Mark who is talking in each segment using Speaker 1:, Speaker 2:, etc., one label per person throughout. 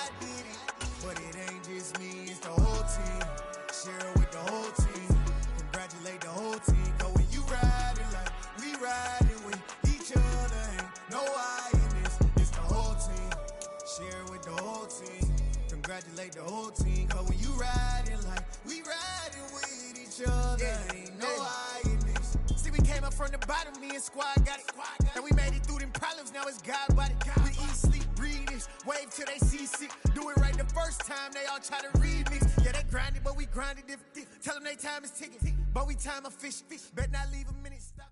Speaker 1: I did it, but it ain't just me, it's the whole team. Share it with the whole team. Congratulate the whole team. Cause when you riding like we riding with each other, ain't no I in this. It's the whole team. Share it with the whole team. Congratulate the whole team. Cause when you riding like we riding with each other, ain't no I in this. See, we came up from the bottom, me and squad got it. And we made it through them problems, now it's God body. We eat, sleep, breathe this. Wave till they see sick. Do it right the first time, they all try to remix. Yeah, they grinded, but we grinded different. Tell them they time is ticking, but we time a fish. Bet not leave a minute stop.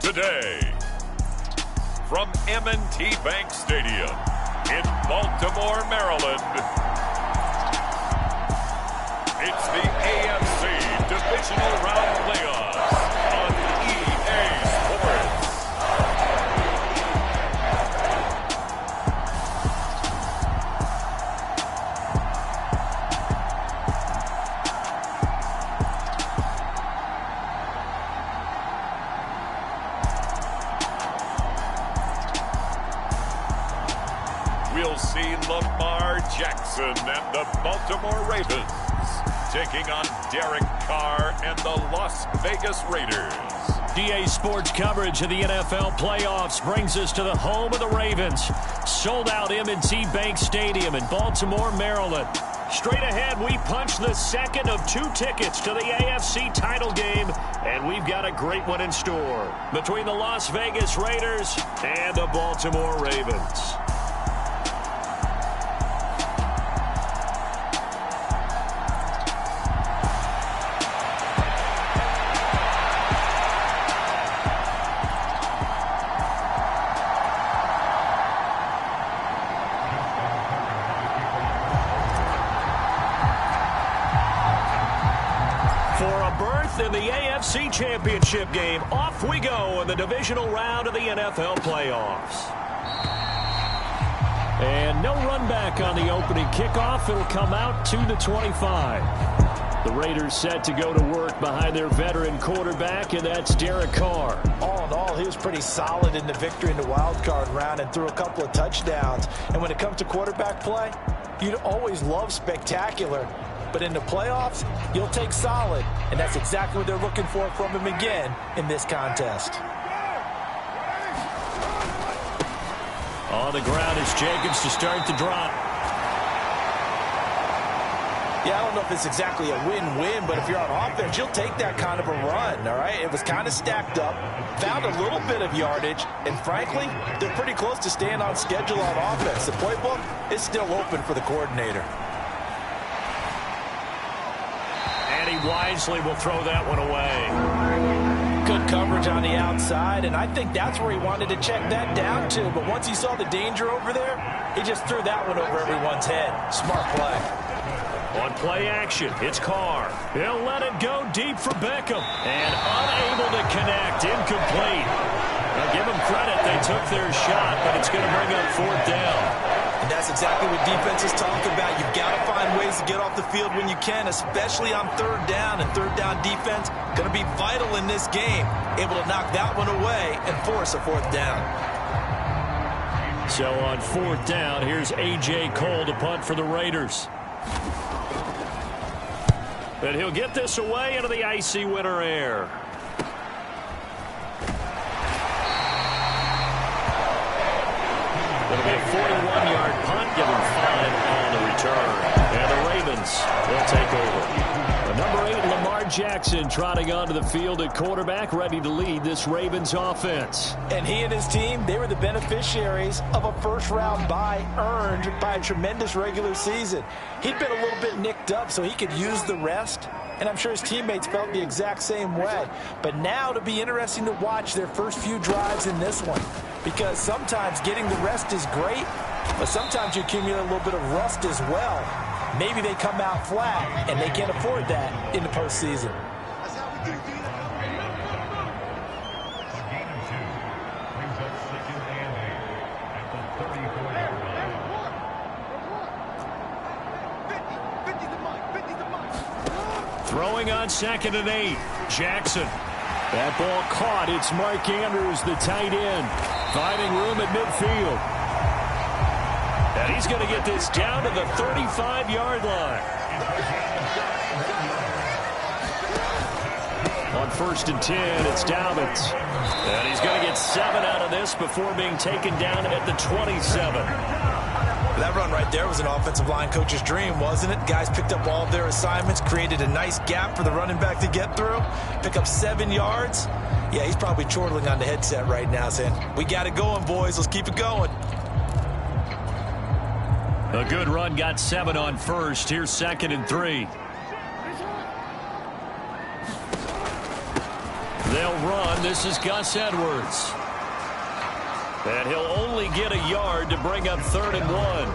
Speaker 2: Today, from M&T Bank Stadium in Baltimore, Maryland, it's the AFC Divisional Round Playoffs on EA Sports. We'll see Lamar Jackson and the Baltimore Ravens taking on Derek Carr and the Las Vegas Raiders.
Speaker 3: EA Sports coverage of the NFL playoffs brings us to the home of the Ravens. Sold out M&T Bank Stadium in Baltimore, Maryland. Straight ahead, we punch the second of 2 tickets to the AFC title game, and we've got a great one in store between the Las Vegas Raiders and the Baltimore Ravens. In the AFC Championship game, off we go in the divisional round of the NFL playoffs. And no run back on the opening kickoff. It'll come out to the 25. The Raiders set to go to work behind their veteran quarterback, and that's Derek Carr.
Speaker 4: All in all, he was pretty solid in the victory in the wild card round and threw a couple of touchdowns. And when it comes to quarterback play, you'd always love spectacular. But in the playoffs, you'll take solid, and that's exactly what they're looking for from him again in this contest.
Speaker 3: On the ground is Jacobs to start the drop.
Speaker 4: Yeah, I don't know if it's exactly a win-win, but if you're on offense, you'll take that kind of a run, all right? It was kind of stacked up, found a little bit of yardage, and frankly, they're pretty close to staying on schedule on offense. The playbook is still open for the coordinator.
Speaker 3: He wisely will throw that one away.
Speaker 4: Good coverage on the outside, and I think that's where he wanted to check that down to. But once he saw the danger over there, he just threw that one over everyone's head. Smart play.
Speaker 3: On play action, it's Carr. He'll let it go deep for Beckham. And unable to connect. Incomplete. Now give them credit. They took their shot, but it's going to bring up 4th down.
Speaker 4: And that's exactly what defenses talk about. You've got to find ways to get off the field when you can, especially on 3rd down. And 3rd down defense going to be vital in this game. Able to knock that one away and force a 4th down.
Speaker 3: So on 4th down, here's A.J. Cole to punt for the Raiders. And he'll get this away into the icy winter air. It'll be a 41-yard punt, give him 5 on the return. And the Ravens will take over. The number 8, Lamar Jackson, trotting onto the field at quarterback, ready to lead this Ravens offense.
Speaker 4: And he and his team, they were the beneficiaries of a 1st-round bye earned by a tremendous regular season. He'd been a little bit nicked up, so he could use the rest. And I'm sure his teammates felt the exact same way. But now it'll be interesting to watch their first few drives in this one. Because sometimes getting the rest is great, but sometimes you accumulate a little bit of rust as well. Maybe they come out flat, and they can't afford that in the postseason.
Speaker 3: Throwing on 2nd and 8. Jackson. That ball caught. It's Mark Andrews, the tight end, finding room at midfield. And he's going to get this down to the 35-yard line. On 1st and 10, it's Dobbins. And he's going to get 7 out of this before being taken down at the 27.
Speaker 4: That run right there was an offensive line coach's dream, wasn't it? Guys picked up all of their assignments, created a nice gap for the running back to get through, pick up 7 yards. Yeah, he's probably chortling on the headset right now saying, we got it going, boys. Let's keep it going.
Speaker 3: A good run got 7 on 1st. Here's 2nd and 3. They'll run. This is Gus Edwards. And he'll only get a yard to bring up 3rd and 1.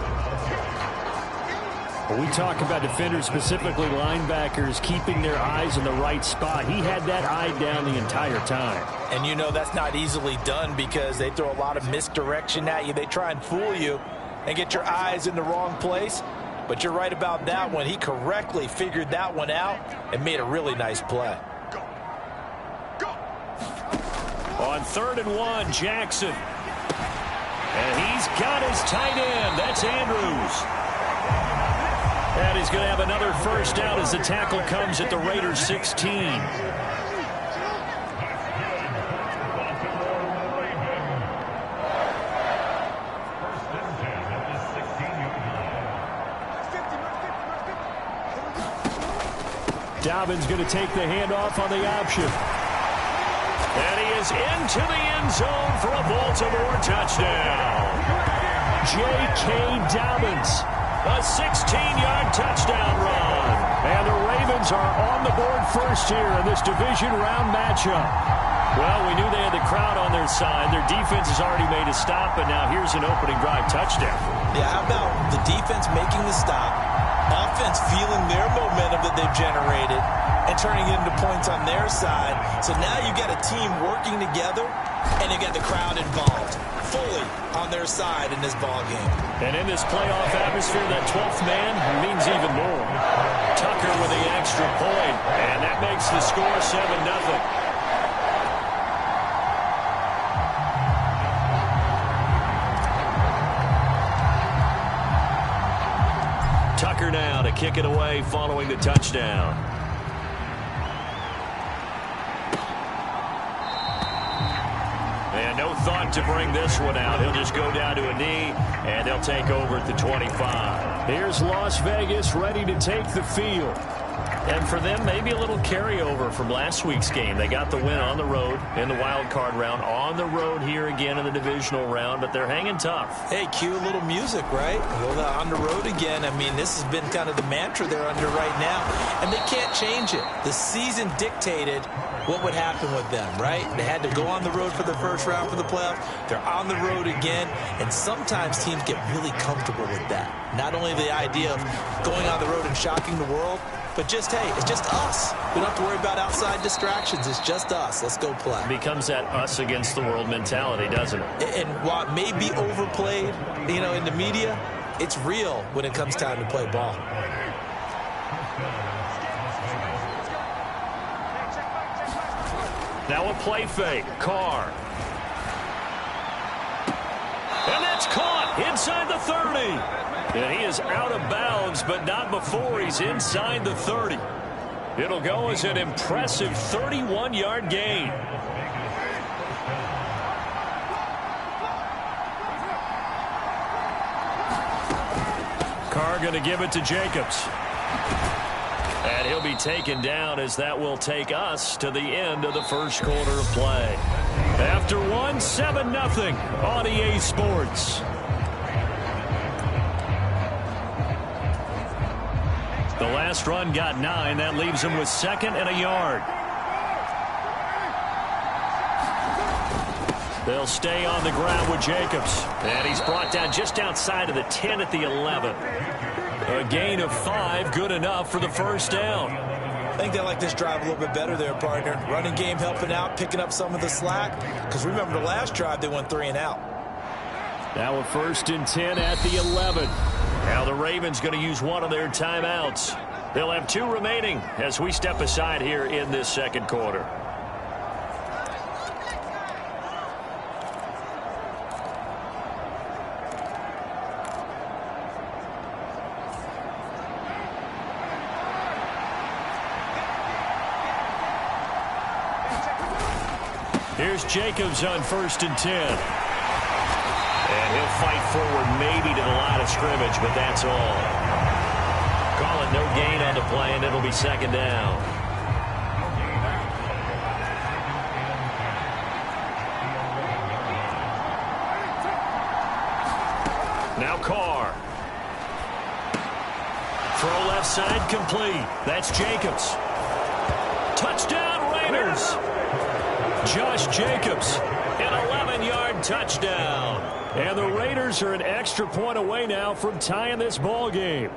Speaker 5: When we talk about defenders, specifically linebackers, keeping their eyes in the right spot, he had that eye down the entire time.
Speaker 4: And you know that's not easily done because they throw a lot of misdirection at you. They try and fool you and get your eyes in the wrong place. But you're right about that one. He correctly figured that one out and made a really nice play.
Speaker 3: On 3rd and 1, Jackson. And he's got his tight end. That's Andrews. And he's going to have another first down as the tackle comes at the Raiders' 16.
Speaker 5: Dobbins going to take the handoff on the option.
Speaker 3: And he is into the end zone for a Baltimore touchdown. J.K. Dobbins, a 16-yard touchdown run. And the Ravens are on the board first here in this division round matchup. Well, we knew they had the crowd on their side. Their defense has already made a stop, but now here's an opening drive touchdown.
Speaker 4: Yeah, how about the defense making the stop, offense feeling their momentum that they've generated, and turning it into points on their side. So now you've got a team working together, and you got the crowd involved fully on their side in this ball game.
Speaker 3: And in this playoff atmosphere, that 12th man means even more. Tucker with the extra point, and that makes the score 7-0. Tucker now to kick it away following the touchdown. And no thought to bring this one out. He'll just go down to a knee, and they'll take over at the 25.
Speaker 5: Here's Las Vegas ready to take the field.
Speaker 3: And for them, maybe a little carryover from last week's game. They got the win on the road in the wild card round, on the road here again in the divisional round, but they're hanging tough.
Speaker 4: Hey, cue a little music, right? Well, on the road again. I mean, this has been kind of the mantra they're under right now, and they can't change it. The season dictated what would happen with them, right? They had to go on the road for the first round for the playoffs. They're on the road again, and sometimes teams get really comfortable with that. Not only the idea of going on the road and shocking the world, but just, hey, it's just us. We don't have to worry about outside distractions. It's just us. Let's go play.
Speaker 3: It becomes that us against the world mentality, doesn't it?
Speaker 4: And while it may be overplayed, you know, in the media, it's real when it comes time to play ball.
Speaker 3: Now a play fake. Carr. And that's caught inside the 30. And he is out of bounds, but not before he's inside the 30. It'll go as an impressive 31-yard gain. Carr going to give it to Jacobs. And he'll be taken down as that will take us to the end of the first quarter of play. After 7-0 on EA Sports. The last run got 9. That leaves him with 2nd and a yard. They'll stay on the ground with Jacobs. And he's brought down just outside of the 10 at the 11. A gain of 5, good enough for the first down.
Speaker 4: I think they like this drive a little bit better there, partner. Running game helping out, picking up some of the slack. Because remember the last drive, they went 3 and out.
Speaker 3: Now a 1st and 10 at the 11. Now the Ravens going to use one of their timeouts. They'll have 2 remaining as we step aside here in this second quarter. Here's Jacobs on 1st and 10. And he'll fight forward maybe to the line of scrimmage, but that's all. Call it no gain on the play, and it'll be 2nd down. Now Carr. Throw left side complete. That's Jacobs. Touchdown Raiders. Josh Jacobs, an 11-yard touchdown. And the Raiders are an extra point away now from tying this ball game.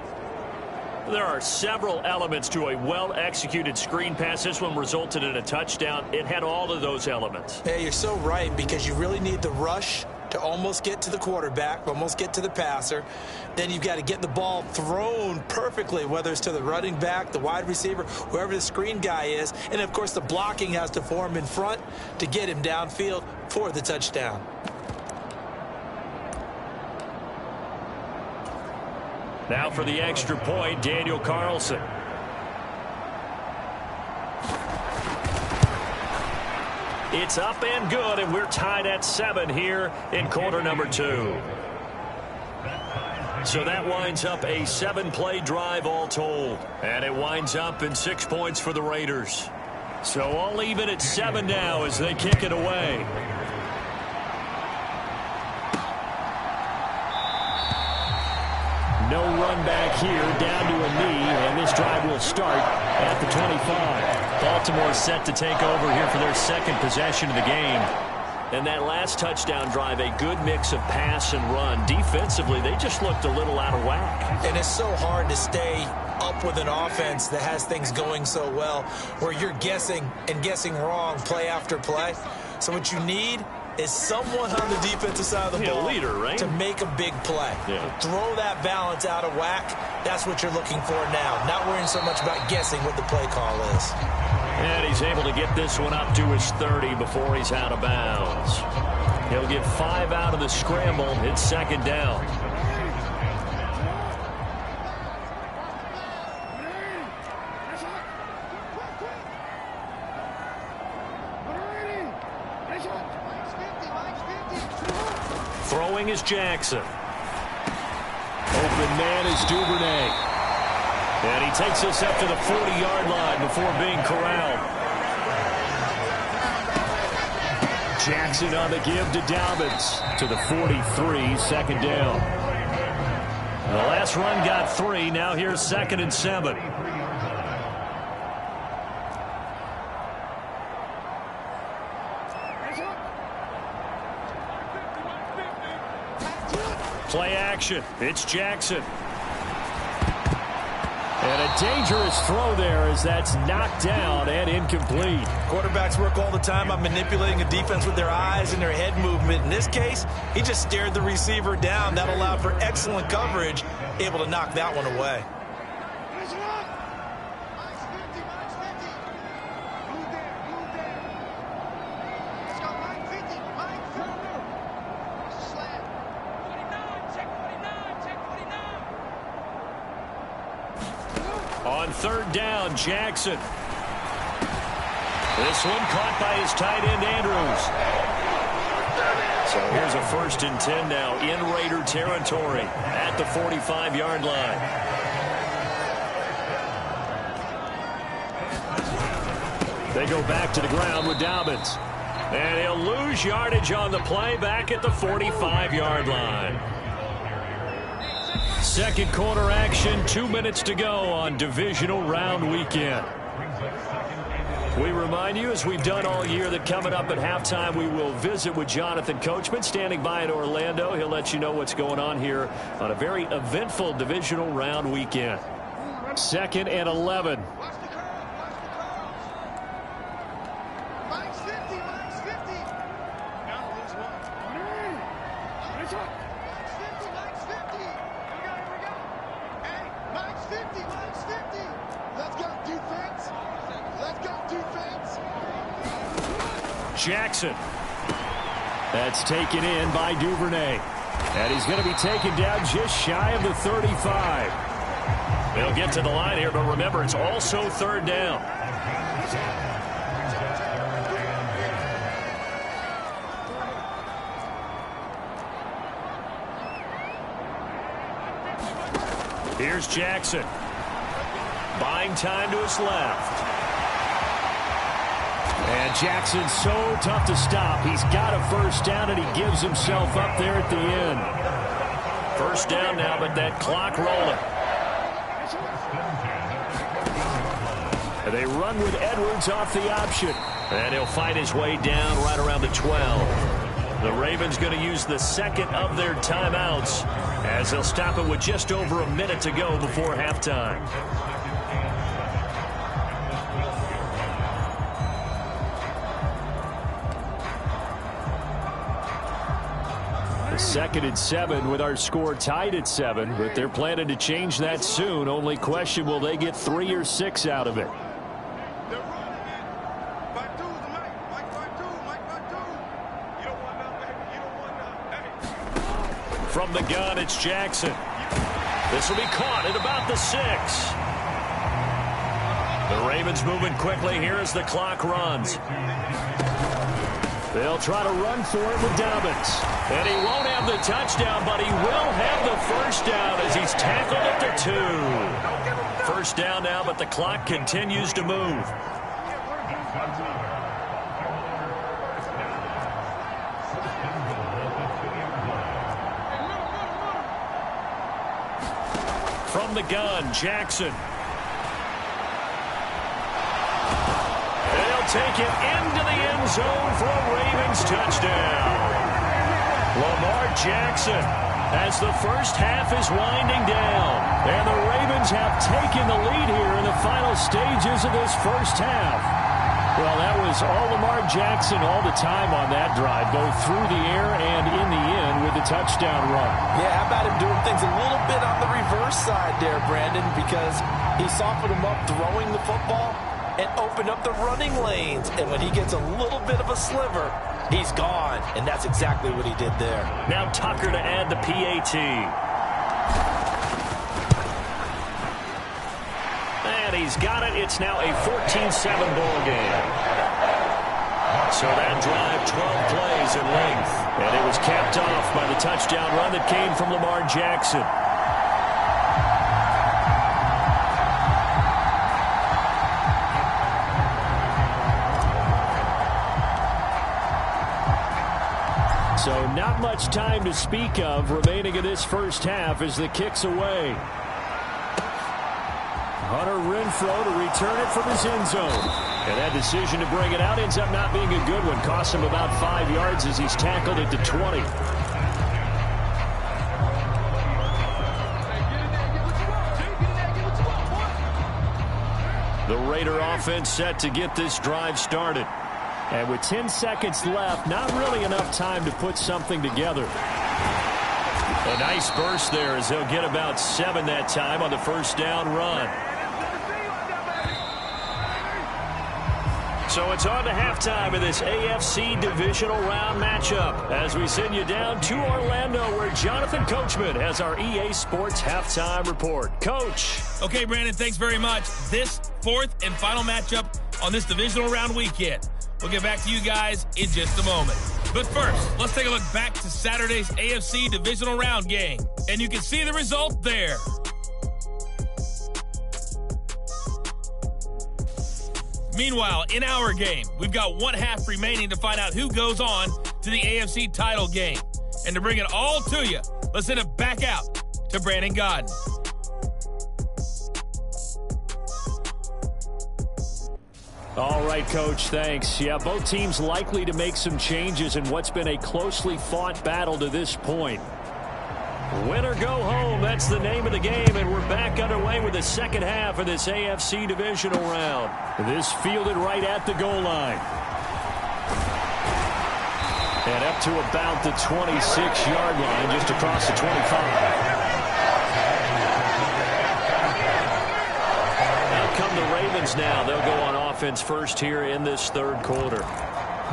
Speaker 3: There are several elements to a well-executed screen pass. This one resulted in a touchdown. It had all of those elements.
Speaker 4: Yeah, you're so right, because you really need the rush to almost get to the quarterback, almost get to the passer. Then you've got to get the ball thrown perfectly, whether it's to the running back, the wide receiver, whoever the screen guy is. And, of course, the blocking has to form in front to get him downfield for the touchdown.
Speaker 3: Now for the extra point, Daniel Carlson. It's up and good, and we're tied at 7 here in quarter number 2. So that winds up a 7-play drive all told. And it winds up in 6 points for the Raiders. So all even at 7 now as they kick it away. No run back here, down to a knee, and this drive will start at the 25. Baltimore set to take over here for their 2nd possession of the game. And that last touchdown drive, a good mix of pass and run. Defensively, they just looked a little out of whack.
Speaker 4: And it's so hard to stay up with an offense that has things going so well, where you're guessing and guessing wrong play after play. So what you need is someone on the defensive side of the ball
Speaker 3: leader, right?
Speaker 4: to make a big play.
Speaker 3: Yeah.
Speaker 4: Throw that balance out of whack. That's what you're looking for now. Not worrying so much about guessing what the play call is.
Speaker 3: And he's able to get this one up to his 30 before he's out of bounds. He'll get 5 out of the scramble. It's 2nd down. Throwing is Jackson. Open man is Duvernay. And he takes us up to the 40-yard line before being corralled. Jackson on the give to Dobbins to the 43, 2nd down. The last run got 3. Now here's 2nd and 7. Play action. It's Jackson. And a dangerous throw there as that's knocked down and incomplete.
Speaker 4: Quarterbacks work all the time on manipulating a defense with their eyes and their head movement. In this case, he just stared the receiver down. That allowed for excellent coverage, able to knock that one away.
Speaker 3: On 3rd down, Jackson. This one caught by his tight end, Andrews. So here's a 1st and 10 now in Raider territory at the 45-yard line. They go back to the ground with Dobbins. And he'll lose yardage on the play back at the 45-yard line. 2nd quarter action, 2 minutes to go on divisional round weekend. We remind you, as we've done all year, that coming up at halftime, we will visit with Jonathan Coachman, standing by in Orlando. He'll let you know what's going on here on a very eventful divisional round weekend. 2nd and 11. Jackson. That's taken in by Duvernay. And he's going to be taken down just shy of the 35. They'll get to the line here, but remember, it's also 3rd down. Here's Jackson. Buying time to his left. And Jackson's so tough to stop. He's got a first down, and he gives himself up there at the end. First down now, but that clock rolling. And they run with Edwards off the option. And he'll fight his way down right around the 12. The Ravens going to use the second of their timeouts as they'll stop it with just over a minute to go before halftime. Second and 7 with our score tied at 7, but they're planning to change that soon. Only question, will they get 3 or 6 out of it? From the gun, it's Jackson. This will be caught at about the 6. The Ravens moving quickly here as the clock runs. They'll try to run for it with Dobbins. And he won't have the touchdown, but he will have the first down as he's tackled at the 2. First down now, but the clock continues to move. From the gun, Jackson. Take it into the end zone for a Ravens touchdown. Lamar Jackson as the first half is winding down. And the Ravens have taken the lead here in the final stages of this first half. Well, that was all Lamar Jackson all the time on that drive, both through the air and in the end with the touchdown run.
Speaker 4: Yeah, how about him doing things a little bit on the reverse side there, Brandon, because he softened him up throwing the football and opened up the running lanes. And when he gets a little bit of a sliver, he's gone. And that's exactly what he did there.
Speaker 3: Now Tucker to add the PAT. And he's got it. It's now a 14-7 ball game. So that drive, 12 plays in length. And it was capped off by the touchdown run that came from Lamar Jackson. So not much time to speak of remaining in this first half as the kick's away. Hunter Renfrow to return it from his end zone. And that decision to bring it out ends up not being a good one. Cost him about 5 yards as he's tackled at the 20. The Raider offense set to get this drive started. And with 10 seconds left, not really enough time to put something together. A nice burst there as they'll get about 7 that time on the first down run. So it's on to halftime of this AFC divisional round matchup as we send you down to Orlando where Jonathan Coachman has our EA Sports halftime report. Coach.
Speaker 6: Okay, Brandon, thanks very much. This fourth and final matchup on this divisional round weekend. We'll get back to you guys in just a moment. But first, let's take a look back to Saturday's AFC divisional round game. And you can see the result there. Meanwhile, in our game, we've got 1 half remaining to find out who goes on to the AFC title game. And to bring it all to you, let's send it back out to Brandon Godden.
Speaker 3: All right, Coach, thanks. Yeah, both teams likely to make some changes in what's been a closely fought battle to this point. Win or go home, that's the name of the game, and we're back underway with the second half of this AFC divisional round. This fielded right at the goal line. And up to about the 26-yard line, just across the 25. Out come the Ravens now. They'll go on offense first here in this third quarter.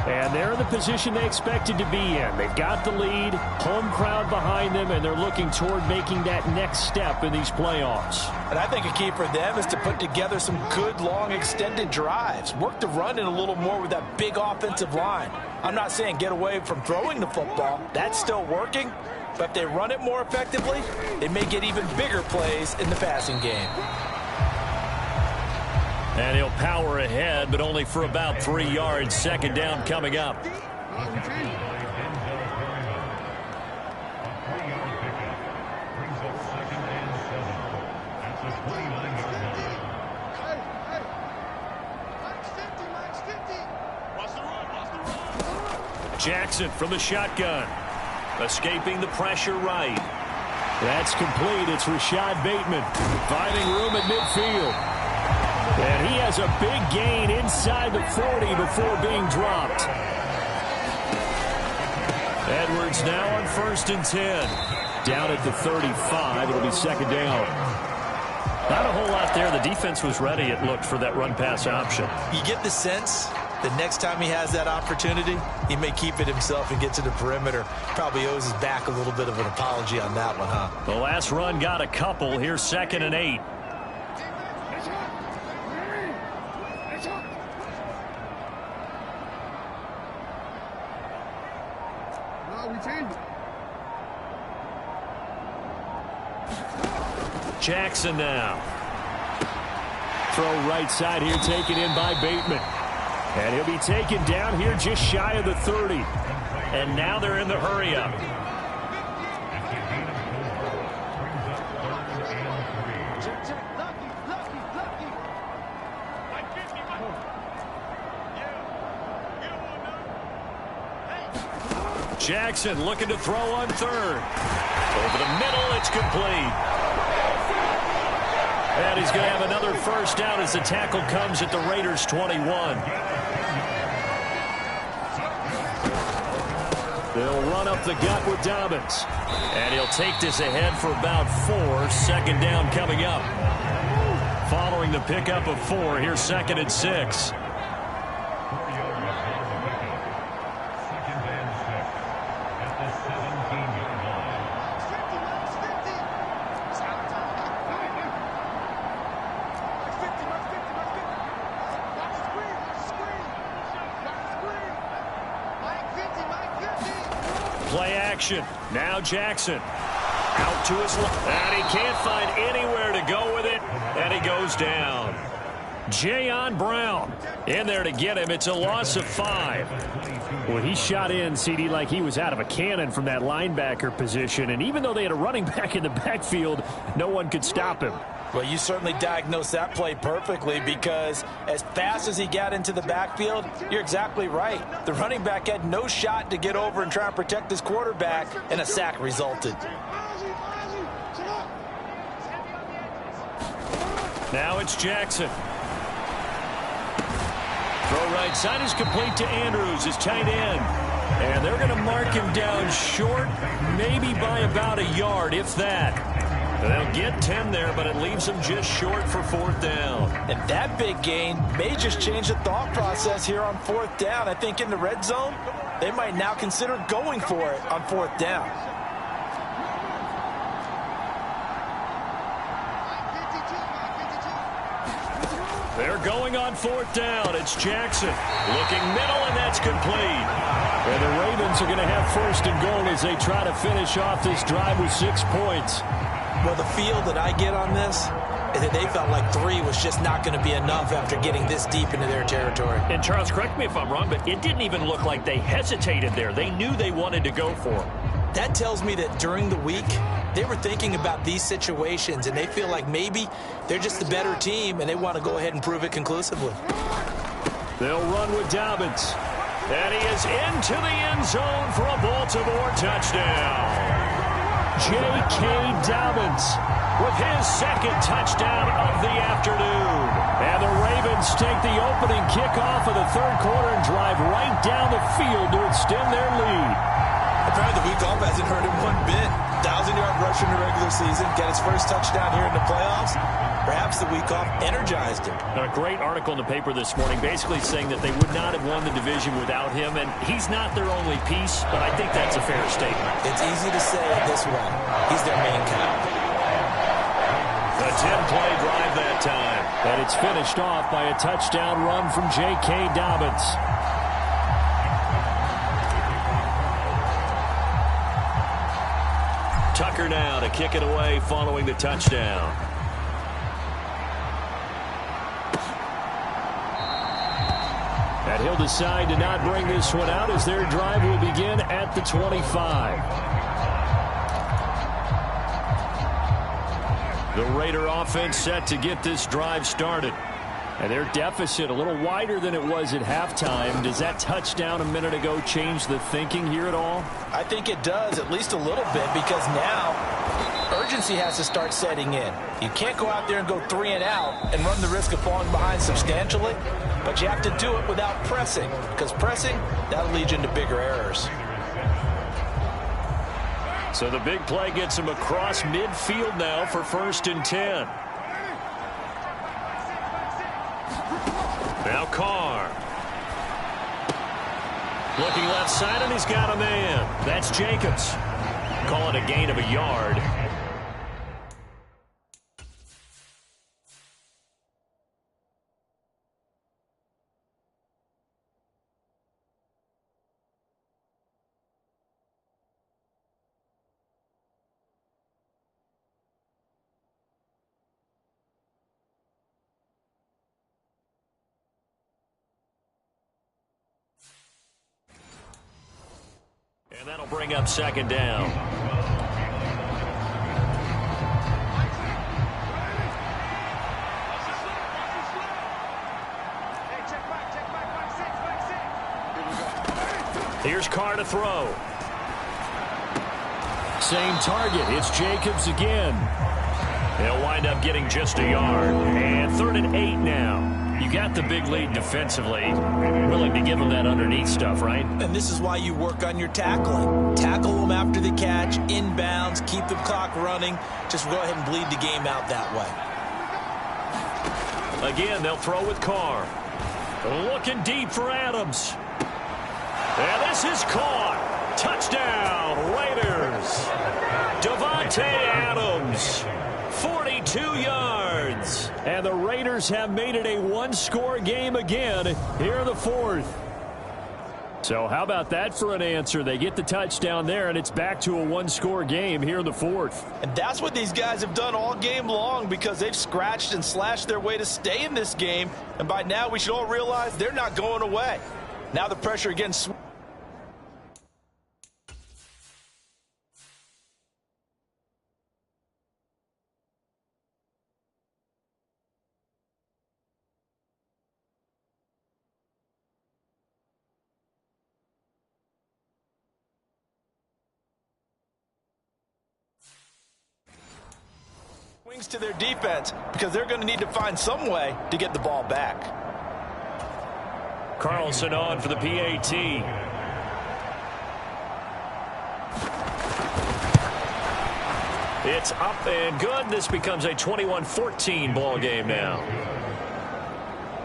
Speaker 3: And they're in the position they expected to be in. They've got the lead, home crowd behind them, and they're looking toward making that next step in these playoffs.
Speaker 4: And I think a key for them is to put together some good, long, extended drives. Work the run in a little more with that big offensive line. I'm not saying get away from throwing the football. That's still working. But if they run it more effectively, they may get even bigger plays in the passing game.
Speaker 3: And he'll power ahead, but only for about 3 yards. Second down coming up. Jackson from the shotgun. Escaping the pressure right. That's complete. It's Rashad Bateman finding room at midfield. And he has a big gain inside the 40 before being dropped. Edwards now on 1st and 10. Down at the 35. It'll be second down. Not a whole lot there. The defense was ready, it looked, for that run-pass option.
Speaker 4: You get the sense the next time he has that opportunity, he may keep it himself and get to the perimeter. Probably owes his back a little bit of an apology on that one, huh?
Speaker 3: The last run got a couple. Here's 2nd and 8. Jackson now. Throw right side here, taken in by Bateman. And he'll be taken down here just shy of the 30. And now they're in the hurry up. Jackson looking to throw on 3rd. Over the middle, it's complete. And he's going to have another first down as the tackle comes at the Raiders' 21. They'll run up the gut with Dobbins. And he'll take this ahead for about 4. Second down coming up. Following the pickup of 4, here's 2nd and 6. Play action. Now Jackson. Out to his left. And he can't find anywhere to go with it. And he goes down. Jayon Brown in there to get him. It's a loss of 5.
Speaker 5: Well, he shot in, CD, like he was out of a cannon from that linebacker position. And even though they had a running back in the backfield, no one could stop him.
Speaker 4: Well, you certainly diagnosed that play perfectly, because as fast as he got into the backfield, you're exactly right. The running back had no shot to get over and try and protect his quarterback, and a sack resulted.
Speaker 3: Now it's Jackson. Throw right side is complete to Andrews, his tight end. And they're going to mark him down short, maybe by about a yard, if that. They'll get 10 there, but it leaves them just short for 4th down.
Speaker 4: And that big gain may just change the thought process here on 4th down. I think in the red zone, they might now consider going for it on 4th down.
Speaker 3: They're going on 4th down. It's Jackson looking middle, and that's complete.
Speaker 5: And the Ravens are going to have 1st and goal as they try to finish off this drive with 6 points.
Speaker 4: Well, the feel that I get on this is that they felt like 3 was just not going to be enough after getting this deep into their territory.
Speaker 3: And Charles, correct me if I'm wrong, but it didn't even look like they hesitated there. They knew they wanted to go for it.
Speaker 4: That tells me that during the week, they were thinking about these situations, and they feel like maybe they're just the better team, and they want to go ahead and prove it conclusively.
Speaker 3: They'll run with Dobbins. And he is into the end zone for a Baltimore touchdown. J.K. Dobbins with his 2nd touchdown of the afternoon. And the Ravens take the opening kickoff of the 3rd quarter and drive right down the field to extend their lead.
Speaker 4: Apparently the week off hasn't hurt him one bit. 1,000-yard rush in the regular season, get his first touchdown here in the playoffs. Perhaps the week off energized him.
Speaker 3: A great article in the paper this morning basically saying that they would not have won the division without him, and he's not their only piece, but I think that's a fair statement.
Speaker 4: It's easy to say it this way. He's their main guy.
Speaker 3: A 10-play drive that time.
Speaker 5: And it's finished off by a touchdown run from J.K. Dobbins.
Speaker 3: Tucker now to kick it away following the touchdown. And he'll decide to not bring this one out as their drive will begin at the 25. The Raider offense set to get this drive started. And their deficit a little wider than it was at halftime. Does that touchdown a minute ago change the thinking here at all?
Speaker 4: I think it does, at least a little bit, because now urgency has to start setting in. You can't go out there and go 3 and out and run the risk of falling behind substantially, but you have to do it without pressing, because pressing, that'll lead you into bigger errors.
Speaker 3: So the big play gets him across midfield now for 1st and 10. Now Carr. Looking left side, and he's got a man. That's Jacobs. Call it a gain of a yard. And that'll bring up 2nd down. Here's Carr to throw. Same target. It's Jacobs again. They'll wind up getting just a yard. And 3rd and 8 now. You got the big lead defensively. Willing to give them that underneath stuff, right?
Speaker 4: And this is why you work on your tackling. Tackle them after the catch, inbounds, keep the clock running. Just go ahead and bleed the game out that way.
Speaker 3: Again, they'll throw with Carr. Looking deep for Adams. And this is caught. Touchdown, Raiders. Davante Adams. 42 yards. And the Raiders have made it a one-score game again here in the 4th. So how about that for an answer? They get the touchdown there, and it's back to a one-score game here in the 4th.
Speaker 4: And that's what these guys have done all game long, because they've scratched and slashed their way to stay in this game. And by now, we should all realize they're not going away. Now the pressure again. Swings to their defense, because they're going to need to find some way to get the ball back.
Speaker 3: Carlson on for the PAT. It's up and good. This becomes a 21-14 ball game now.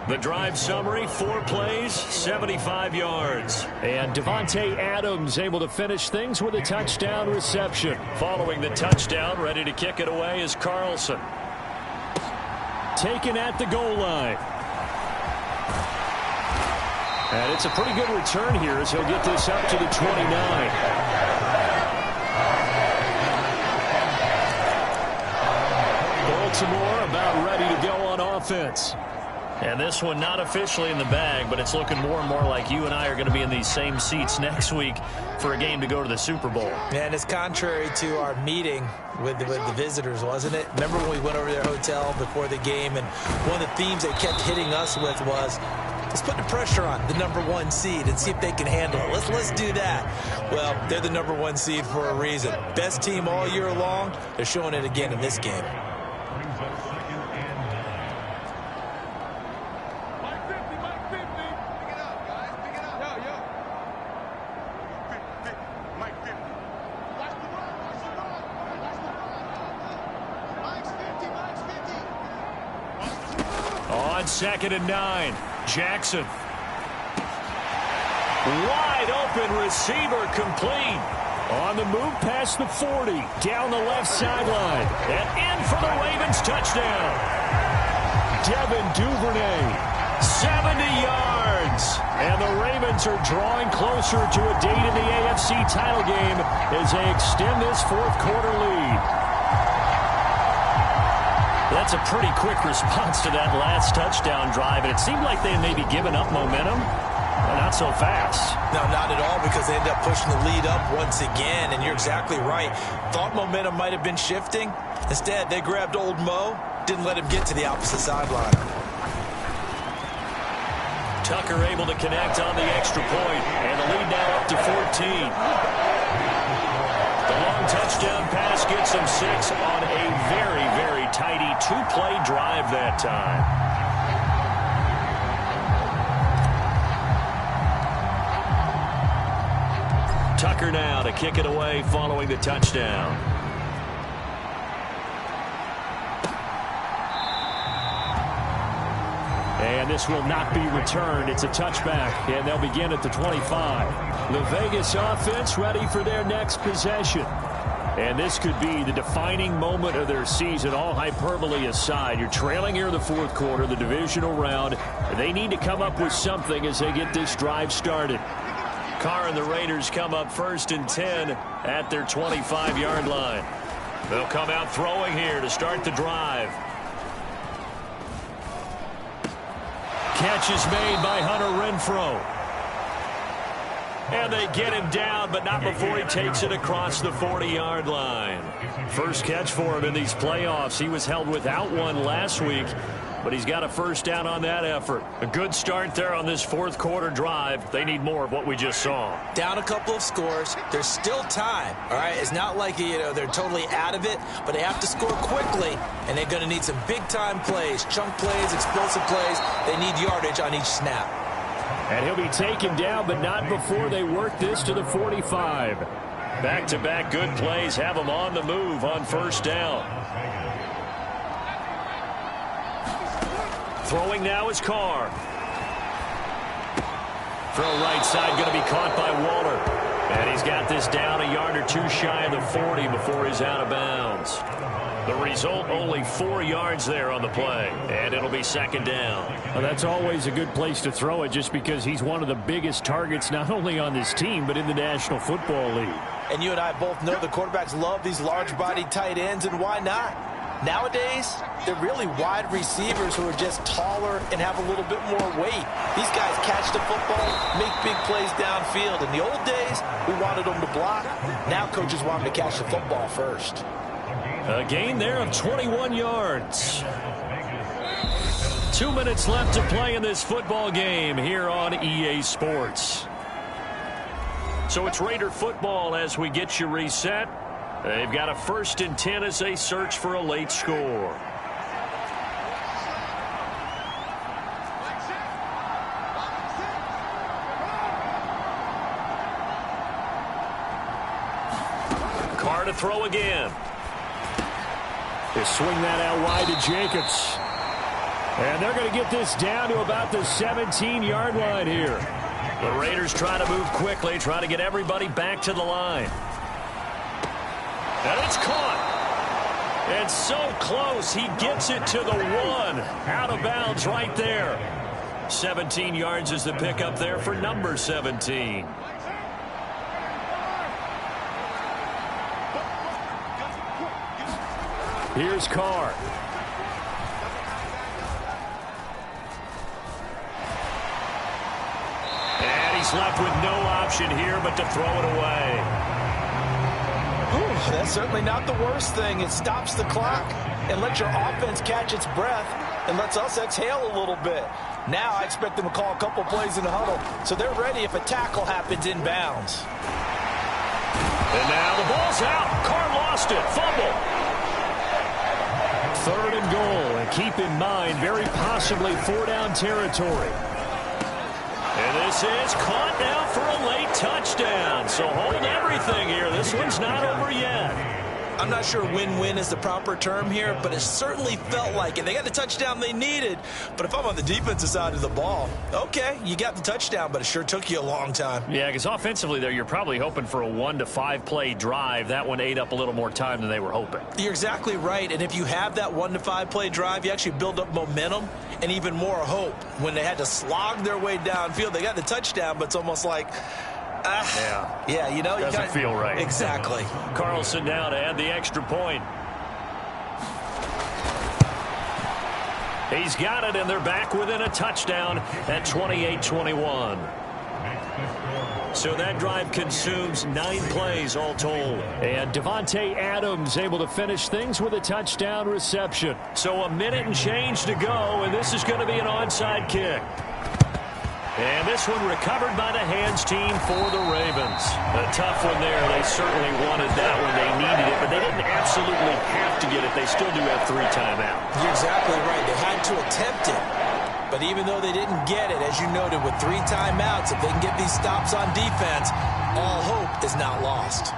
Speaker 3: The drive summary, 4 plays, 75 yards. And Davante Adams able to finish things with a touchdown reception. Following the touchdown, ready to kick it away is Carlson. Taken at the goal line. And it's a pretty good return here as he'll get this up to the 29. Baltimore about ready to go on offense. And this one not officially in the bag, but it's looking more and more like you and I are going to be in these same seats next week for a game to go to the Super Bowl.
Speaker 4: And it's contrary to our meeting with the visitors, wasn't it? Remember when we went over to their hotel before the game, and one of the themes they kept hitting us with was, let's put the pressure on the #1 seed and see if they can handle it. Let's do that. Well, they're the #1 seed for a reason. Best team all year long. They're showing it again in this game.
Speaker 3: On 2nd and 9, Jackson. Wide open receiver complete. On the move past the 40, down the left sideline, and in for the Ravens touchdown. Devin Duvernay, 70 yards. And the Ravens are drawing closer to a date in the AFC title game as they extend this fourth quarter lead. That's a pretty quick response to that last touchdown drive, and it seemed like they had maybe given up momentum. Not so fast.
Speaker 4: No, not at all, because they ended up pushing the lead up once again, and you're exactly right. Thought momentum might have been shifting. Instead, they grabbed old Mo, didn't let him get to the opposite sideline.
Speaker 3: Tucker able to connect on the extra point, and the lead now up to 14. The long touchdown pass gets them 6 on a very, very tidy two-play drive that time. Tucker now to kick it away following the touchdown. And this will not be returned. It's a touchback, and they'll begin at the 25. The Vegas offense ready for their next possession. And this could be the defining moment of their season, all hyperbole aside. You're trailing here in the fourth quarter, the divisional round. They need to come up with something as they get this drive started. Carr and the Raiders come up 1st and 10 at their 25-yard line. They'll come out throwing here to start the drive. Catch is made by Hunter Renfrow. And they get him down, but not before he takes it across the 40-yard line. First catch for him in these playoffs. He was held without one last week, but he's got a first down on that effort. A good start there on this fourth quarter drive. They need more of what we just saw.
Speaker 4: Down a couple of scores. There's still time. All right, it's not like they're totally out of it, but they have to score quickly, and they're going to need some big-time plays, chunk plays, explosive plays. They need yardage on each snap.
Speaker 3: And he'll be taken down, but not before they work this to the 45. Back-to-back good plays have them on the move on first down. Throwing now is Carr. Throw right side going to be caught by Waller. And he's got this down a yard or two shy of the 40 before he's out of bounds. The result, only 4 yards there on the play. And it'll be second down.
Speaker 5: Well, that's always a good place to throw it just because he's one of the biggest targets not only on this team but in the National Football League.
Speaker 4: And you and I both know the quarterbacks love these large-bodied tight ends, and why not? Nowadays, they're really wide receivers who are just taller and have a little bit more weight. These guys catch the football, make big plays downfield. In the old days, we wanted them to block. Now coaches want them to catch the football first.
Speaker 3: A gain there of 21 yards. 2 minutes left to play in this football game here on EA Sports. So it's Raider football as we get you reset. They've got a 1st and 10 as they search for a late score. Carr to throw again.
Speaker 5: They swing that out wide to Jacobs. And they're going to get this down to about the 17-yard line here.
Speaker 3: The Raiders try to move quickly, try to get everybody back to the line. And it's caught. And so close, he gets it to the 1. Out of bounds right there. 17 yards is the pickup there for number 17.
Speaker 5: Here's Carr.
Speaker 3: And he's left with no option here but to throw it away.
Speaker 4: Ooh, that's certainly not the worst thing. It stops the clock and lets your offense catch its breath and lets us exhale a little bit. Now I expect them to call a couple plays in the huddle, so they're ready if a tackle happens inbounds.
Speaker 3: And now the ball's out. Carr lost it. Fumble.
Speaker 5: 3rd and goal, and keep in mind, very possibly 4-down territory.
Speaker 3: And this is caught now for a late touchdown. So hold everything here. This one's not over yet.
Speaker 4: I'm not sure win-win is the proper term here, but it certainly felt like it. They got the touchdown they needed, but if I'm on the defensive side of the ball, okay, you got the touchdown, but it sure took you a long time.
Speaker 3: Yeah, because offensively there, you're probably hoping for a 1 to 5 play drive. That one ate up a little more time than they were hoping.
Speaker 4: You're exactly right, and if you have that 1 to 5 play drive, you actually build up momentum, and even more hope when they had to slog their way downfield. They got the touchdown, but it's almost like, yeah, you know,
Speaker 3: doesn't feel right.
Speaker 4: Exactly.
Speaker 3: Carlson now to add the extra point. He's got it, and they're back within a touchdown at 28-21. So that drive consumes 9 plays all told. And Devontae Adams able to finish things with a touchdown reception. So a minute and change to go, and this is going to be an onside kick. And this one recovered by the hands team for the Ravens. A tough one there. They certainly wanted that one. They needed it, but they didn't absolutely have to get it. They still do have 3 timeouts.
Speaker 4: You're exactly right. They had to attempt it. But even though they didn't get it, as you noted, with 3 timeouts, if they can get these stops on defense, all hope is not lost.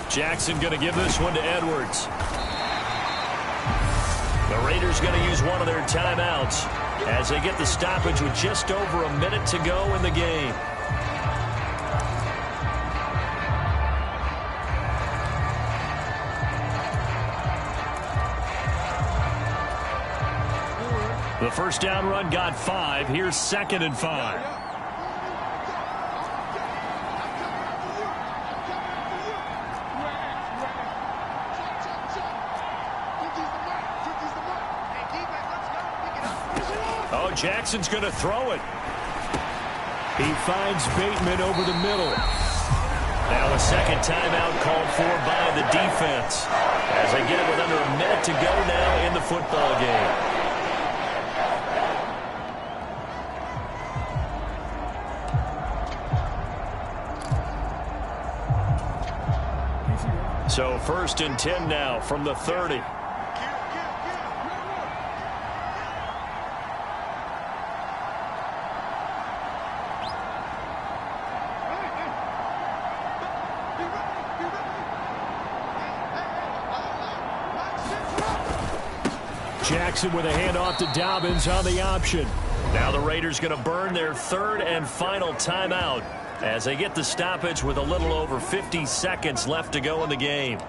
Speaker 3: Jackson going to give this one to Edwards. The Raiders going to use one of their timeouts as they get the stoppage with just over a minute to go in the game. The first down run got 5. Here's 2nd and 5. Jackson's going to throw it. He finds Bateman over the middle. Now a second timeout called for by the defense as they get it with under a minute to go now in the football game. So 1st and 10 now from the 30. Jackson with a handoff to Dobbins on the option. Now the Raiders going to burn their 3rd and final timeout as they get the stoppage with a little over 50 seconds left to go in the game.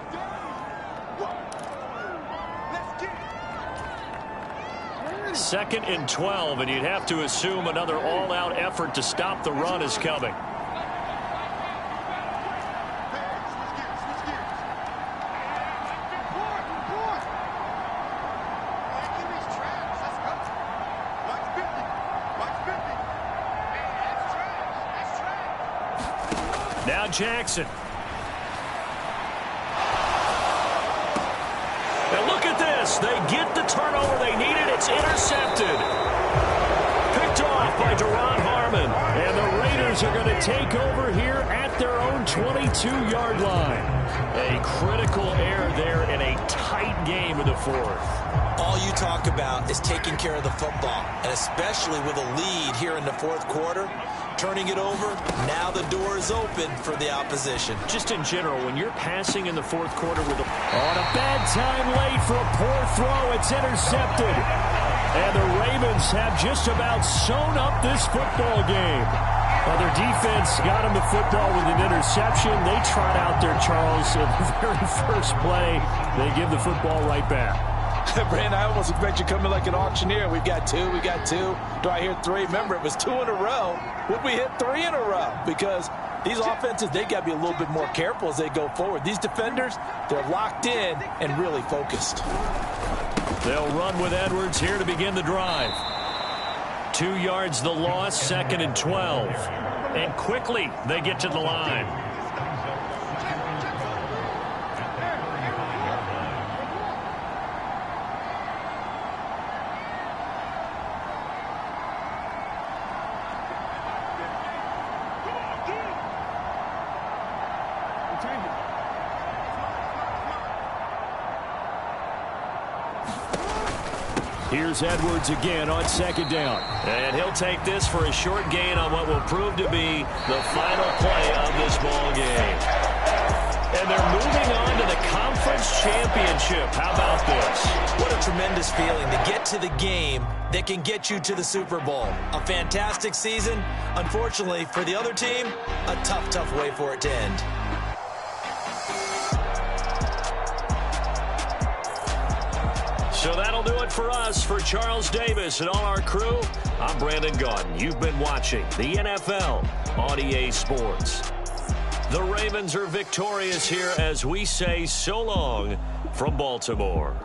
Speaker 3: Second and 12, and you'd have to assume another all-out effort to stop the run is coming. Now Jackson. And look at this. They get the turnover they needed. It's intercepted. Picked off by Deron Harmon. And the Raiders are going to take over here at their own 22-yard line. A critical error there in a tight game in the 4th.
Speaker 4: All you talk about is taking care of the football, and especially with a lead here in the 4th quarter. Turning it over, now the door is open for the opposition.
Speaker 3: Just in general, when you're passing in the 4th quarter with on a bad time late for a poor throw, it's intercepted. And the Ravens have just about sewn up this football game. Well, their defense got them the football with an interception. They trot out there, Charles, in the very first play. They give the football right back.
Speaker 4: Brandon, I almost expect you coming like an auctioneer. We've got 2, we got 2. Do I hear 3? Remember, it was 2 in a row. Would we hit 3 in a row? Because these offenses, they got to be a little bit more careful as they go forward. These defenders, they're locked in and really focused.
Speaker 3: They'll run with Edwards here to begin the drive. 2 yards the loss, 2nd and 12. And quickly they get to the line. Here's Edwards again on 2nd down. And he'll take this for a short gain on what will prove to be the final play of this ball game. And they're moving on to the conference championship. How about this?
Speaker 4: What a tremendous feeling to get to the game that can get you to the Super Bowl. A fantastic season. Unfortunately, for the other team, a tough, tough way for it to end.
Speaker 3: So that'll do it for us. For Charles Davis and all our crew, I'm Brandon Gaudin. You've been watching the NFL on EA Sports. The Ravens are victorious here as we say so long from Baltimore.